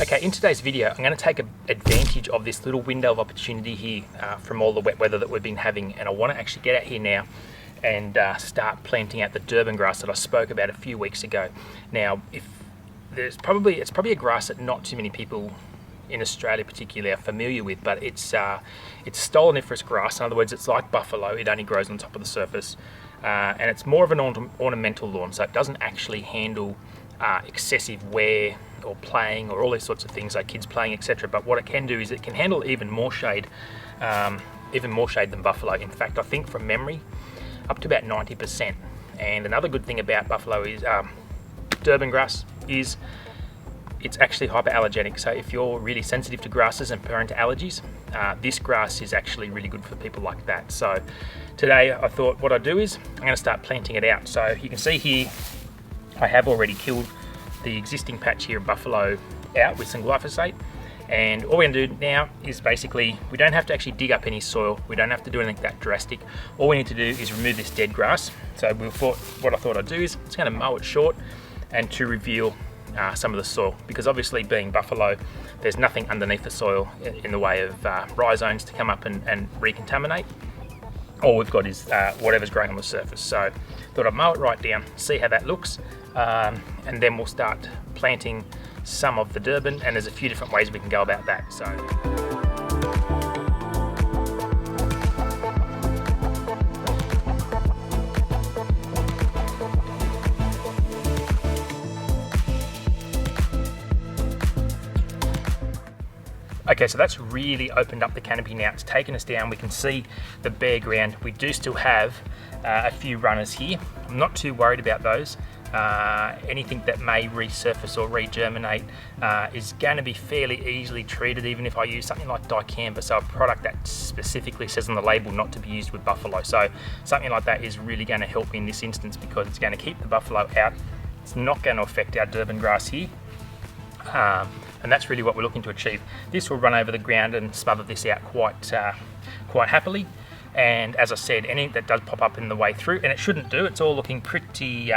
Okay, in today's video, I'm going to take advantage of this little window of opportunity here from all the wet weather that we've been having, and I want to actually get out here now and start planting out the Durban grass that I spoke about a few weeks ago. Now, it's probably a grass that not too many people in Australia particularly are familiar with, but it's stoloniferous grass. In other words, it's like buffalo. It only grows on top of the surface, and it's more of an ornamental lawn, so it doesn't actually handle excessive wear or playing or all these sorts of things like kids playing, etc. But what it can do is it can handle even more shade than buffalo. In fact, I think from memory, up to about 90%. And another good thing about buffalo is Durban grass is it's actually hyperallergenic. So if you're really sensitive to grasses and prone to allergies, this grass is actually really good for people like that. So today I thought what I'd do is I'm going to start planting it out. So you can see here I have already killed the existing patch here of buffalo out with some glyphosate, and all we're going to do now is basically, we don't have to actually dig up any soil, we don't have to do anything that drastic. All we need to do is remove this dead grass. So what I thought I'd do is it's going to mow it short and to reveal some of the soil, because obviously being buffalo there's nothing underneath the soil in the way of rhizomes to come up and recontaminate. All we've got is whatever's growing on the surface. So thought I'd mow it right down, see how that looks, and then we'll start planting some of the Durban, and there's a few different ways we can go about that. So okay, so that's really opened up the canopy now. It's taken us down. We can see the bare ground. We do still have a few runners here. I'm not too worried about those. Anything that may resurface or regerminate is going to be fairly easily treated, even if I use something like dicamba, so a product that specifically says on the label not to be used with buffalo. So something like that is really going to help me in this instance, because it's going to keep the buffalo out. It's not going to affect our Durban grass here. And that's really what we're looking to achieve. This will run over the ground and smother this out quite happily. And as I said, anything that does pop up in the way through, and it shouldn't do, it's all looking pretty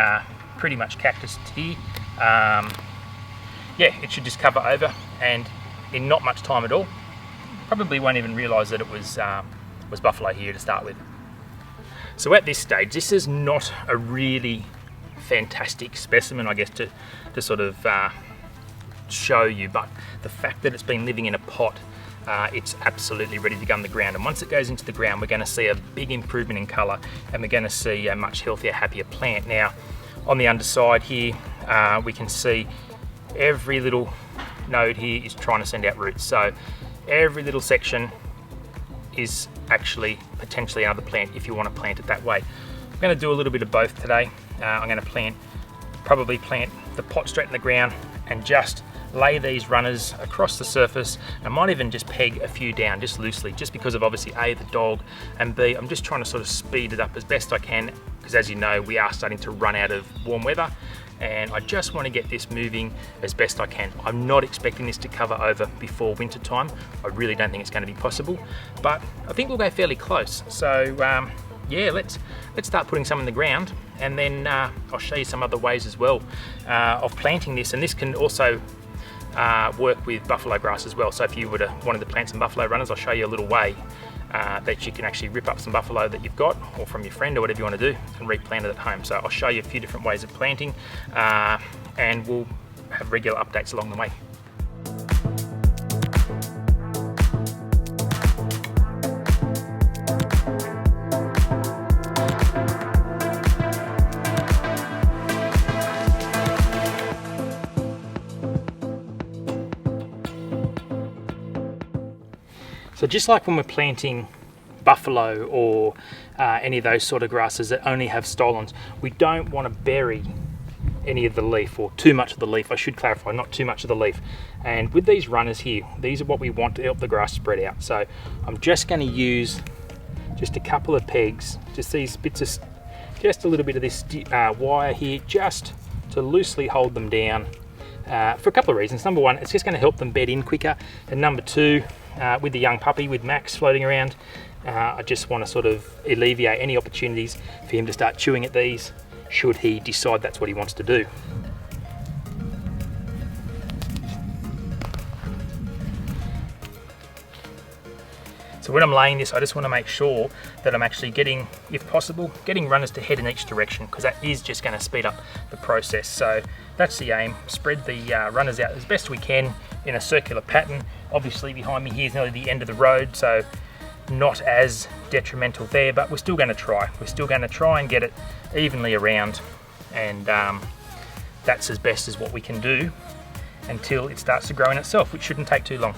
much cactus here. Yeah, it should just cover over, and in not much time at all, probably won't even realise that it was buffalo here to start with. So at this stage, this is not a really fantastic specimen, I guess, to sort of show you, but the fact that it's been living in a pot, it's absolutely ready to go on the ground. And once it goes into the ground, we're going to see a big improvement in colour, and we're going to see a much healthier, happier plant. Now, on the underside here, we can see every little node here is trying to send out roots. So every little section is actually potentially another plant if you want to plant it that way. I'm going to do a little bit of both today. I'm going to probably plant the pot straight in the ground and just lay these runners across the surface. I might even just peg a few down just loosely, just because of obviously A, the dog, and B, I'm just trying to sort of speed it up as best I can, because as you know, we are starting to run out of warm weather, and I just want to get this moving as best I can. I'm not expecting this to cover over before winter time. I really don't think it's going to be possible, but I think we'll go fairly close. So yeah, let's start putting some in the ground, and then I'll show you some other ways as well of planting this. And this can also work with buffalo grass as well. So if you wanted to plant some buffalo runners, I'll show you a little way that you can actually rip up some buffalo that you've got, or from your friend, or whatever you want to do, and replant it at home. So I'll show you a few different ways of planting, and we'll have regular updates along the way. So just like when we're planting buffalo or any of those sort of grasses that only have stolons, we don't want to bury any of the leaf, or too much of the leaf. I should clarify, not too much of the leaf. And with these runners here, these are what we want to help the grass spread out. So I'm just going to use just a couple of pegs, just these bits of, just a little bit of this wire here, just to loosely hold them down for a couple of reasons. Number one, it's just going to help them bed in quicker, and number two, with the young puppy, with Max floating around, I just want to sort of alleviate any opportunities for him to start chewing at these, should he decide that's what he wants to do. So when I'm laying this, I just want to make sure that I'm actually getting, if possible, getting runners to head in each direction, because that is just going to speed up the process. So that's the aim. Spread the runners out as best we can in a circular pattern. Obviously behind me here is nearly the end of the road, so not as detrimental there, but we're still going to try. We're still going to try and get it evenly around, and that's as best as what we can do until it starts to grow in itself, which shouldn't take too long.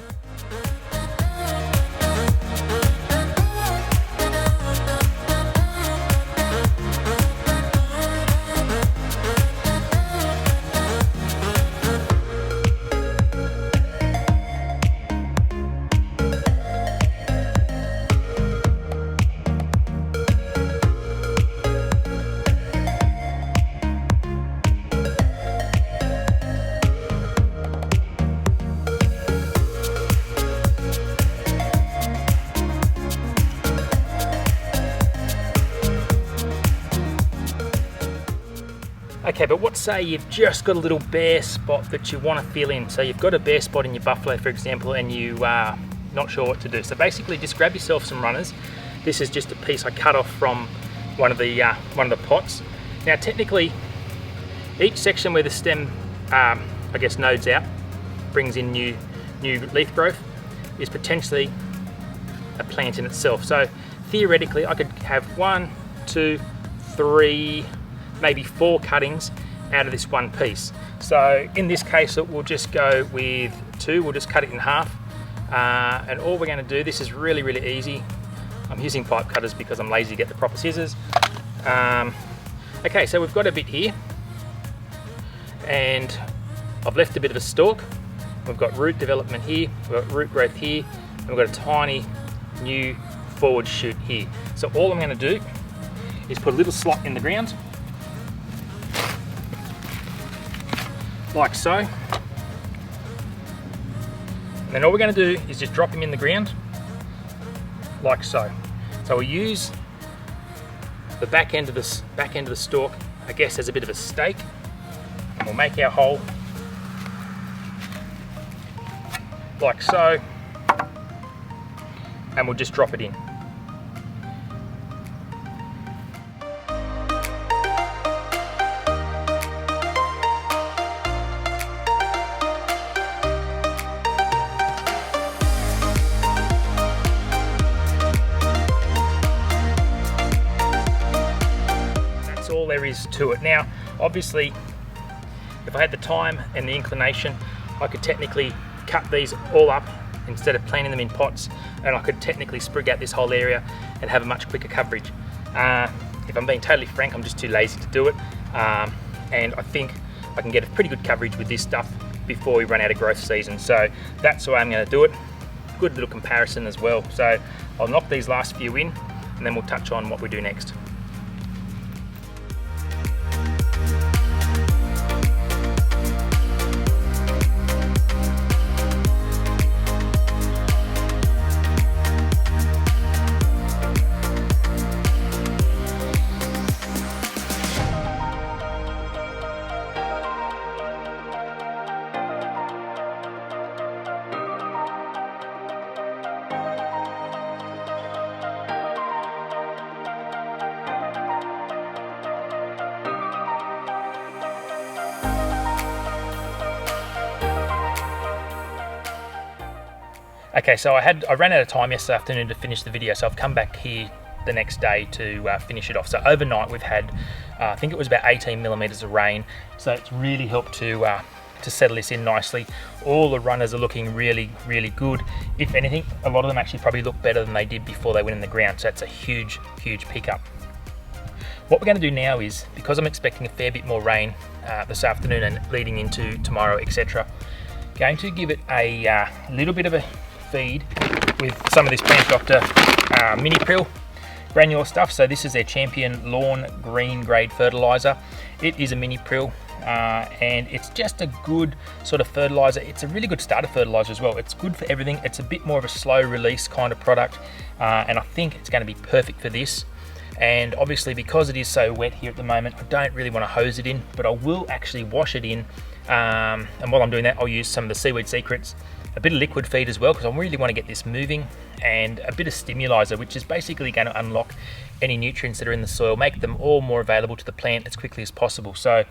Okay, but what say you've just got a little bare spot that you want to fill in. So you've got a bare spot in your buffalo, for example, and you are not sure what to do. So basically just grab yourself some runners. This is just a piece I cut off from one of the pots. Now technically, each section where the stem, I guess, nodes out, brings in new leaf growth, is potentially a plant in itself. So theoretically, I could have 1, 2, 3, maybe 4 cuttings out of this one piece. So in this case, it will just go with 2. We'll just cut it in half. And all we're going to do, this is really, really easy. I'm using pipe cutters because I'm lazy to get the proper scissors. Okay, so we've got a bit here, and I've left a bit of a stalk. We've got root development here, we've got root growth here, and we've got a tiny new forward shoot here. So all I'm going to do is put a little slot in the ground, like so. And then all we're going to do is just drop him in the ground, like so. So we'll use the back end of the stalk, I guess, as a bit of a stake, and we'll make our hole like so, and we'll just drop it in. All there is to it. Now obviously, if I had the time and the inclination, I could technically cut these all up instead of planting them in pots, and I could technically sprig out this whole area and have a much quicker coverage. If I'm being totally frank, I'm just too lazy to do it, and I think I can get a pretty good coverage with this stuff before we run out of growth season. So that's the way I'm going to do it. Good little comparison as well. So I'll knock these last few in, and then we'll touch on what we do next. Okay, so I ran out of time yesterday afternoon to finish the video, so I've come back here the next day to finish it off. So overnight we've had, I think it was about 18 millimeters of rain, so it's really helped to settle this in nicely. All the runners are looking really, really good. If anything, a lot of them actually probably look better than they did before they went in the ground, so that's a huge, huge pickup. What we're going to do now is, because I'm expecting a fair bit more rain this afternoon and leading into tomorrow, etc., going to give it a little bit of a feed with some of this Plant Doctor mini prill granular stuff. So this is their Champion Lawn Green Grade Fertilizer. It is a mini prill, and it's just a good sort of fertilizer. It's a really good starter fertilizer as well. It's good for everything. It's a bit more of a slow release kind of product, and I think it's going to be perfect for this. And obviously, because it is so wet here at the moment, I don't really want to hose it in, but I will actually wash it in. And while I'm doing that, I'll use some of the Seaweed Secrets a bit of liquid feed as well, because I really want to get this moving, and a bit of stimulator, which is basically going to unlock any nutrients that are in the soil, make them all more available to the plant as quickly as possible. So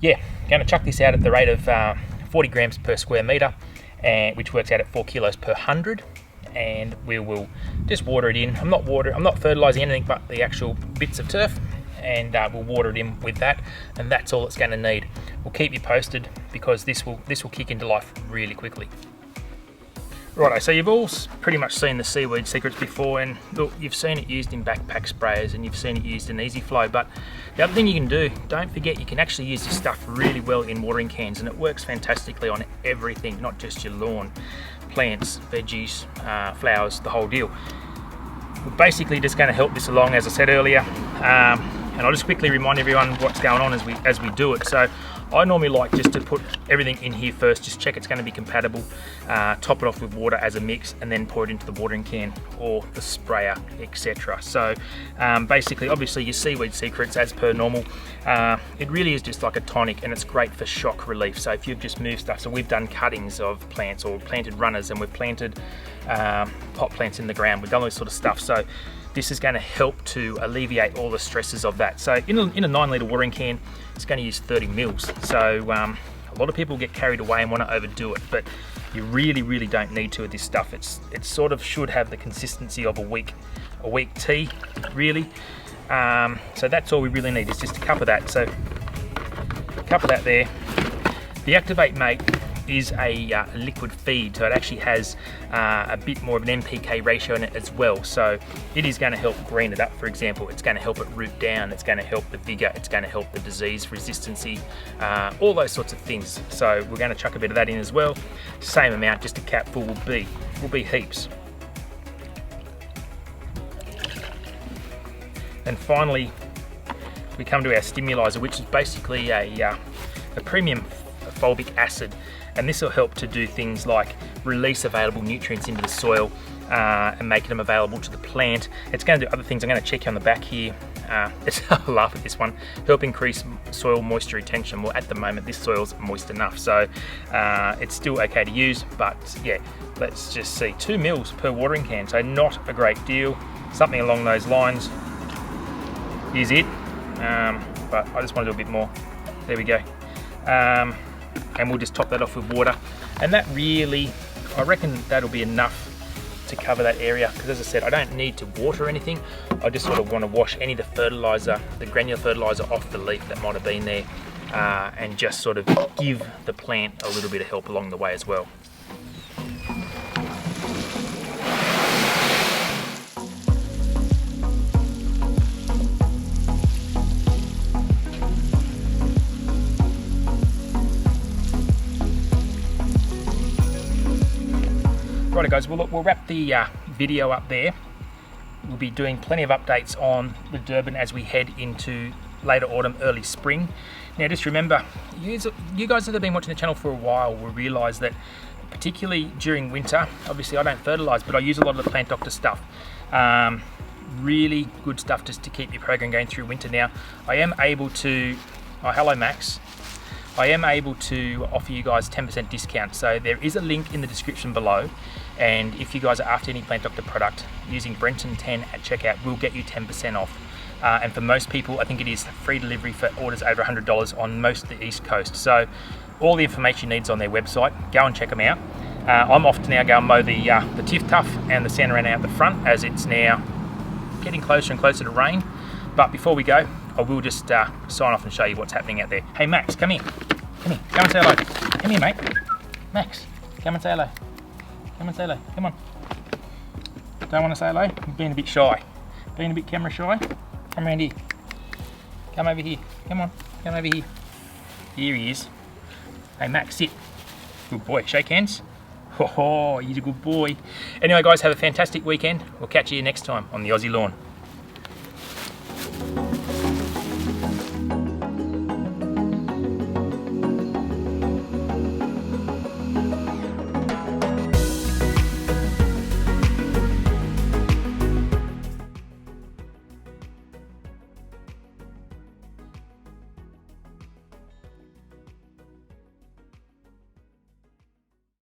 yeah, going to chuck this out at the rate of 40 grams per square metre, and which works out at 4 kilos per 100. And we will just water it in. I'm not fertilising anything but the actual bits of turf, and we'll water it in with that, and that's all it's going to need. We'll keep you posted, because this will kick into life really quickly. Righto, so you've all pretty much seen the seaweed secrets before, and look, you've seen it used in backpack sprayers, and you've seen it used in easy flow, but the other thing you can do, don't forget, you can actually use this stuff really well in watering cans, and it works fantastically on everything, not just your lawn, plants, veggies, flowers, the whole deal. We're basically just going to help this along, as I said earlier, and I'll just quickly remind everyone what's going on as we do it. So I normally like just to put everything in here first, just check it's going to be compatible, top it off with water as a mix, and then pour it into the watering can or the sprayer, etc. So basically, obviously your seaweed secrets, as per normal, it really is just like a tonic, and it's great for shock relief. So if you've just moved stuff, so we've done cuttings of plants or planted runners, and we've planted pot plants in the ground, we've done all this sort of stuff. So this is going to help to alleviate all the stresses of that. So in a 9 litre watering can, it's going to use 30 mils. So a lot of people get carried away and want to overdo it, but you really don't need to with this stuff. It sort of should have the consistency of a weak tea, really. So that's all we really need, is just a cup of that. So a cup of that there. The Activate Mate is a liquid feed, so it actually has a bit more of an NPK ratio in it as well. So it is going to help green it up, for example. It's going to help it root down, it's going to help the vigor, it's going to help the disease resistancy, all those sorts of things. So we're going to chuck a bit of that in as well. Same amount, just a capful will be heaps. And finally, we come to our stimulator, which is basically a premium fulvic acid, and this will help to do things like release available nutrients into the soil and make them available to the plant. It's going to do other things. I'm going to check on the back here. I'll laugh at this one. Help increase soil moisture retention. Well, at the moment this soil's moist enough, so it's still okay to use, but yeah, let's just see, 2 mils per watering can, so not a great deal. Something along those lines is it, but I just want to do a bit more. There we go. And we'll just top that off with water, and that really, I reckon that'll be enough to cover that area, because as I said, I don't need to water anything. I just sort of want to wash any of the fertilizer, the granular fertilizer, off the leaf that might have been there, and just sort of give the plant a little bit of help along the way as well. Right guys, well look, we'll wrap the video up there. We'll be doing plenty of updates on the Durban as we head into later autumn, early spring. Now just remember, you guys that have been watching the channel for a while will realise that particularly during winter, obviously I don't fertilise, but I use a lot of the Plant Doctor stuff. Really good stuff just to keep your program going through winter. Now I am able to, oh hello Max, I am able to offer you guys 10% discount. So there is a link in the description below, and if you guys are after any Plant Doctor product, using Brenton 10 at checkout will get you 10% off. And for most people, I think it is free delivery for orders over $100 on most of the East Coast. So all the information you need is on their website. Go and check them out. I'm off to now go and mow the Tiff Tuff and the Santa Ana out the front, as it's now getting closer and closer to rain. But before we go, I will just sign off and show you what's happening out there. Hey Max, come here. Come here, come and say hello. Come here mate. Max, come and say hello. Come and say hello, come on. Don't want to say hello? I'm being a bit shy. Being a bit camera shy? Come around here. Come over here. Come on, come over here. Here he is. Hey Max, sit. Good boy, shake hands. Oh, he's a good boy. Anyway guys, have a fantastic weekend. We'll catch you next time on the Aussie Lawn.